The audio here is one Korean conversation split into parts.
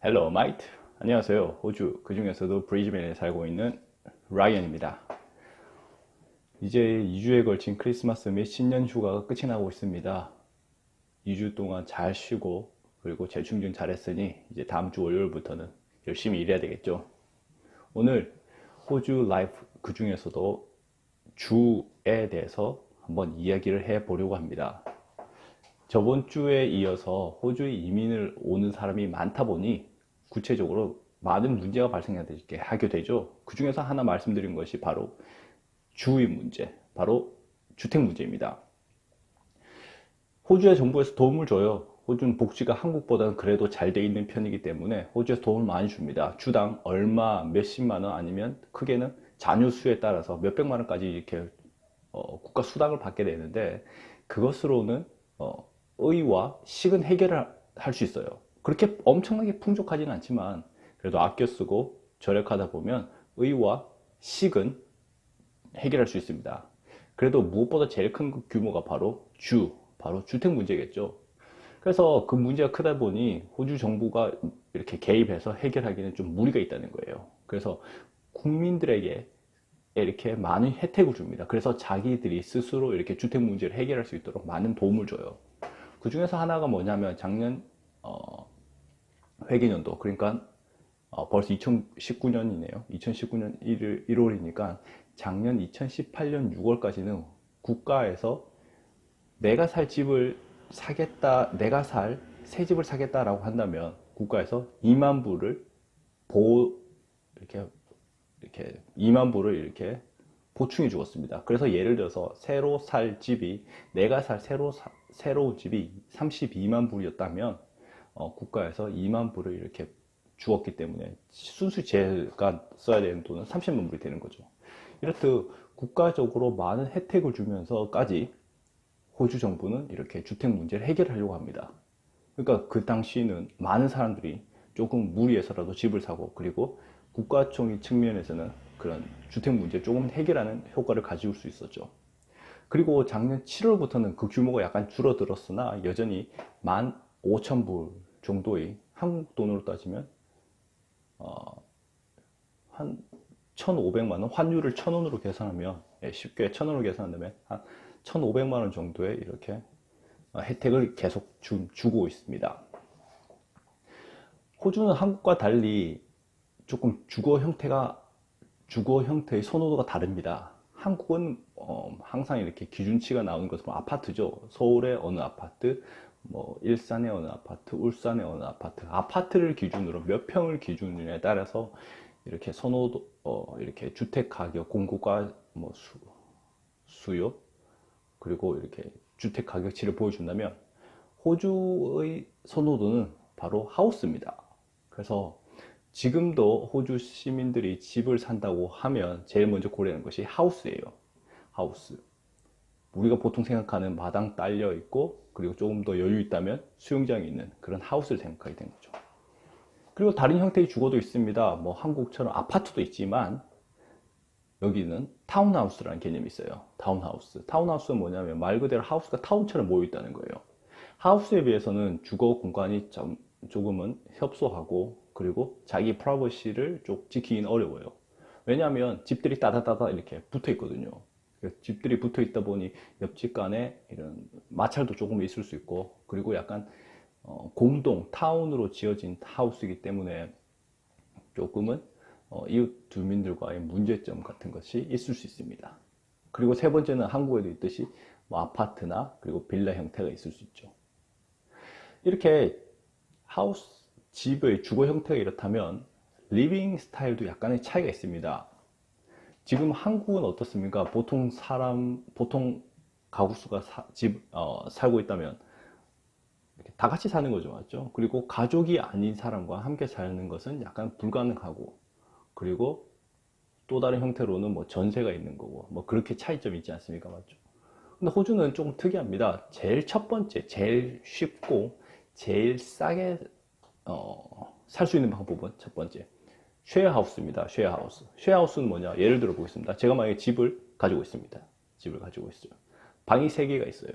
헬로 마이트, 안녕하세요. 호주, 그 중에서도 브리즈번에 살고 있는 라이언입니다. 이제 2주에 걸친 크리스마스 및 신년 휴가가 끝이 나고 있습니다. 2주 동안 잘 쉬고 그리고 재충전 잘했으니 이제 다음 주 월요일부터는 열심히 일해야 되겠죠. 오늘 호주 라이프 그 중에서도 주에 대해서 한번 이야기를 해 보려고 합니다. 저번 주에 이어서 호주에 이민을 오는 사람이 많다 보니 구체적으로 많은 문제가 발생하게 되죠. 그 중에서 하나 말씀드린 것이 바로 주의 문제, 바로 주택 문제입니다. 호주의 정부에서 도움을 줘요. 호주는 복지가 한국보다는 그래도 잘 돼 있는 편이기 때문에 호주에서 도움을 많이 줍니다. 주당 얼마, 몇십만 원 아니면 크게는 자녀 수에 따라서 몇백만 원까지 이렇게 국가 수당을 받게 되는데 그것으로는 의와 식은 해결을 할 수 있어요. 그렇게 엄청나게 풍족하지는 않지만 그래도 아껴 쓰고 절약하다 보면 의와 식은 해결할 수 있습니다. 그래도 무엇보다 제일 큰 규모가 바로 바로 주택 문제겠죠. 그래서 그 문제가 크다 보니 호주 정부가 이렇게 개입해서 해결하기는 좀 무리가 있다는 거예요. 그래서 국민들에게 이렇게 많은 혜택을 줍니다. 그래서 자기들이 스스로 이렇게 주택 문제를 해결할 수 있도록 많은 도움을 줘요. 그 중에서 하나가 뭐냐면 작년 회계년도, 그러니까 벌써 2019년이네요. 2019년 1월이니까 작년 2018년 6월까지는 국가에서 내가 살 집을 사겠다, 내가 살 새 집을 사겠다라고 한다면 국가에서 2만 불을 이렇게 2만 불을 이렇게 보충해 주었습니다. 그래서 예를 들어서 새로 살 집이 내가 살 새로운 집이 32만 불이었다면 국가에서 2만 불을 이렇게 주었기 때문에 순수 제가 써야 되는 돈은 30만 불이 되는 거죠. 이렇듯 국가적으로 많은 혜택을 주면서까지 호주 정부는 이렇게 주택 문제를 해결하려고 합니다. 그러니까 그 당시에는 많은 사람들이 조금 무리해서라도 집을 사고 그리고 국가적인 측면에서는 그런 주택 문제 조금 해결하는 효과를 가지고 수 있었죠. 그리고 작년 7월부터는 그 규모가 약간 줄어들었으나 여전히 15,000불 정도의 한국 돈으로 따지면 한 1,500만 원, 환율을 1,000원으로 계산하면 쉽게 1,000원으로 계산한다면 한 1,500만 원 정도의 이렇게 혜택을 계속 주고 있습니다. 호주는 한국과 달리 조금 주거 형태의 선호도가 다릅니다. 한국은 항상 이렇게 기준치가 나오는 것은 아파트죠. 서울의 어느 아파트, 뭐 일산의 어느 아파트, 울산의 어느 아파트, 아파트를 기준으로 몇 평을 기준에 따라서 이렇게 선호도 이렇게 주택 가격 공급과 뭐 수요 그리고 이렇게 주택 가격치를 보여준다면 호주의 선호도는 바로 하우스입니다. 그래서 지금도 호주 시민들이 집을 산다고 하면 제일 먼저 고려하는 것이 하우스예요. 하우스. 우리가 보통 생각하는 마당 딸려 있고 그리고 조금 더 여유 있다면 수영장이 있는 그런 하우스를 생각하게 된 거죠. 그리고 다른 형태의 주거도 있습니다. 뭐 한국처럼 아파트도 있지만 여기는 타운하우스라는 개념이 있어요. 타운하우스. 타운하우스는 뭐냐면 말 그대로 하우스가 타운처럼 모여 있다는 거예요. 하우스에 비해서는 주거 공간이 조금은 협소하고 그리고 자기 프라이버시를 좀 지키긴 어려워요. 왜냐하면 집들이 따다다다 이렇게 붙어 있거든요. 집들이 붙어 있다 보니 옆집 간에 이런 마찰도 조금 있을 수 있고 그리고 약간 공동 타운으로 지어진 하우스이기 때문에 조금은 이웃 주민들과의 문제점 같은 것이 있을 수 있습니다. 그리고 세 번째는 한국에도 있듯이 뭐 아파트나 그리고 빌라 형태가 있을 수 있죠. 이렇게 하우스 집의 주거 형태가 이렇다면 리빙 스타일도 약간의 차이가 있습니다. 지금 한국은 어떻습니까? 보통 가구 수가 살고 있다면 다 같이 사는 거죠, 맞죠? 그리고 가족이 아닌 사람과 함께 사는 것은 약간 불가능하고 그리고 또 다른 형태로는 뭐 전세가 있는 거고 뭐 그렇게 차이점이 있지 않습니까, 맞죠? 근데 호주는 조금 특이합니다. 제일 첫 번째, 제일 쉽고 제일 싸게 살 수 있는 방법은 첫 번째 쉐어하우스입니다. 쉐어하우스. 쉐어하우스는 뭐냐? 예를 들어 보겠습니다. 제가 만약에 집을 가지고 있습니다. 집을 가지고 있어요. 방이 3개가 있어요.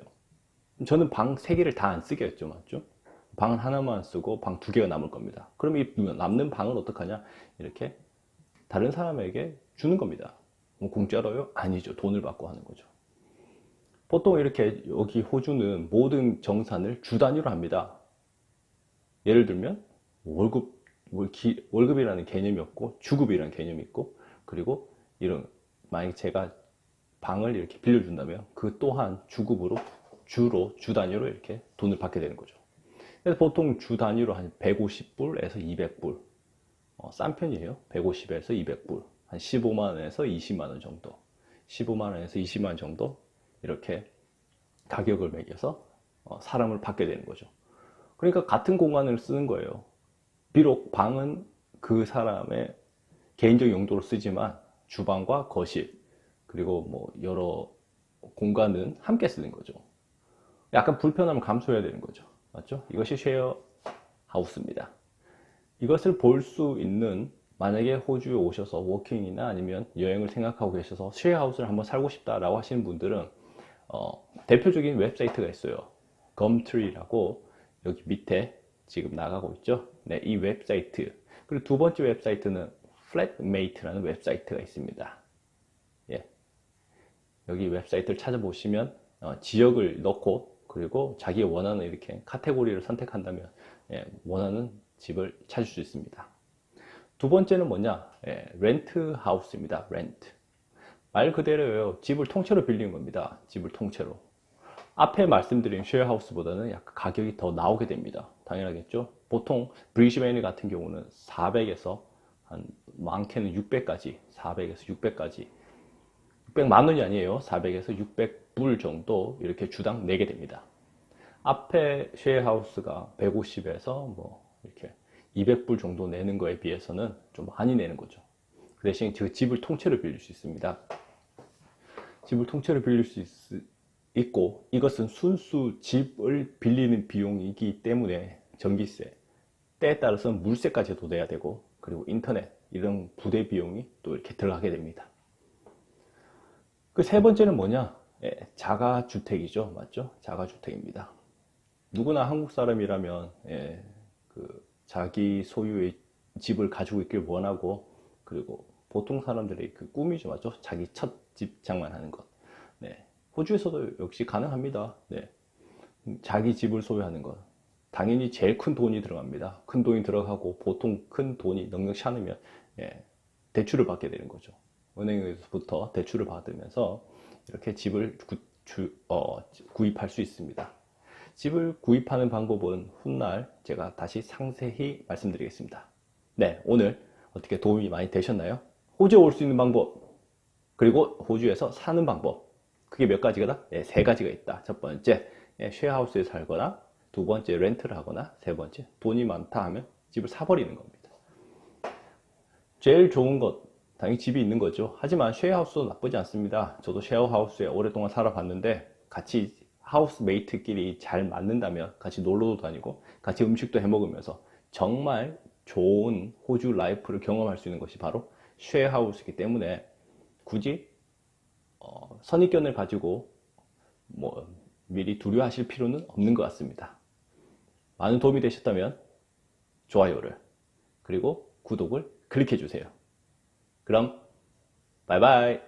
저는 방 3개를 다 안 쓰겠죠, 맞죠? 방 하나만 쓰고 방 두 개가 남을 겁니다. 그럼 이 남는 방은 어떡하냐? 이렇게 다른 사람에게 주는 겁니다. 뭐 공짜로요? 아니죠. 돈을 받고 하는 거죠. 보통 이렇게 여기 호주는 모든 정산을 주 단위로 합니다. 예를 들면 월급이라는 개념이 없고 주급이라는 개념이 있고, 그리고 이런 만약에 제가 방을 이렇게 빌려준다면 그 또한 주급으로 주 단위로 이렇게 돈을 받게 되는 거죠. 그래서 보통 주 단위로 한 150불에서 200불, 싼 편이에요. 150에서 200불, 한 15만원에서 20만원 정도, 15만원에서 20만원 정도 이렇게 가격을 매겨서 사람을 받게 되는 거죠. 그러니까 같은 공간을 쓰는 거예요. 비록 방은 그 사람의 개인적 용도로 쓰지만 주방과 거실, 그리고 뭐 여러 공간은 함께 쓰는 거죠. 약간 불편함을 감수해야 되는 거죠. 맞죠? 이것이 쉐어 하우스입니다. 이것을 볼 수 있는, 만약에 호주에 오셔서 워킹이나 아니면 여행을 생각하고 계셔서 쉐어 하우스를 한번 살고 싶다라고 하시는 분들은 대표적인 웹사이트가 있어요. 검트리라고 여기 밑에 지금 나가고 있죠. 네, 이 웹사이트. 그리고 두 번째 웹사이트는 플랫메이트라는 웹사이트가 있습니다. 예. 여기 웹사이트를 찾아보시면 지역을 넣고, 그리고 자기 원하는 이렇게 카테고리를 선택한다면 원하는 집을 찾을 수 있습니다. 두 번째는 뭐냐? 렌트 하우스입니다. 렌트. 말 그대로요. 집을 통째로 빌리는 겁니다. 집을 통째로. 앞에 말씀드린 쉐어하우스보다는 약간 가격이 더 나오게 됩니다. 당연하겠죠? 보통 브리즈베인 같은 경우는 400에서 한 많게는 600까지, 400에서 600까지, 600만 원이 아니에요. 400에서 600불 정도 이렇게 주당 내게 됩니다. 앞에 쉐어하우스가 150에서 뭐 이렇게 200불 정도 내는 거에 비해서는 좀 많이 내는 거죠. 그 대신 그 집을 통째로 빌릴 수 있습니다. 집을 통째로 빌릴 수 있고, 이것은 순수 집을 빌리는 비용이기 때문에 전기세, 때에 따라서는 물세까지도 내야 되고, 그리고 인터넷 이런 부대 비용이 또 이렇게 들어가게 됩니다. 그 세 번째는 뭐냐? 자가주택이죠. 맞죠? 자가주택입니다. 누구나 한국 사람이라면 자기 소유의 집을 가지고 있길 원하고, 그리고 보통 사람들의 그 꿈이죠. 맞죠? 자기 첫 집 장만하는 것. 네. 호주에서도 역시 가능합니다. 네. 자기 집을 소유하는 것. 당연히 제일 큰 돈이 들어갑니다. 큰 돈이 들어가고, 보통 큰 돈이 넉넉치 않으면 대출을 받게 되는 거죠. 은행에서부터 대출을 받으면서 이렇게 집을 구입할 수 있습니다. 집을 구입하는 방법은 훗날 제가 다시 상세히 말씀드리겠습니다. 네, 오늘 어떻게 도움이 많이 되셨나요? 호주에 올 수 있는 방법, 그리고 호주에서 사는 방법, 그게 몇 가지가? 네, 세 가지가 있다. 첫 번째, 쉐어하우스에 살거나, 두 번째, 렌트를 하거나, 세 번째, 돈이 많다 하면 집을 사버리는 겁니다. 제일 좋은 것, 당연히 집이 있는 거죠. 하지만 쉐어하우스도 나쁘지 않습니다. 저도 쉐어하우스에 오랫동안 살아봤는데, 같이 하우스메이트끼리 잘 맞는다면 같이 놀러도 다니고 같이 음식도 해 먹으면서 정말 좋은 호주 라이프를 경험할 수 있는 것이 바로 쉐어하우스이기 때문에, 굳이 선입견을 가지고 뭐 미리 두려워하실 필요는 없는 것 같습니다. 많은 도움이 되셨다면 좋아요를, 그리고 구독을 클릭해 주세요. 그럼 바이바이.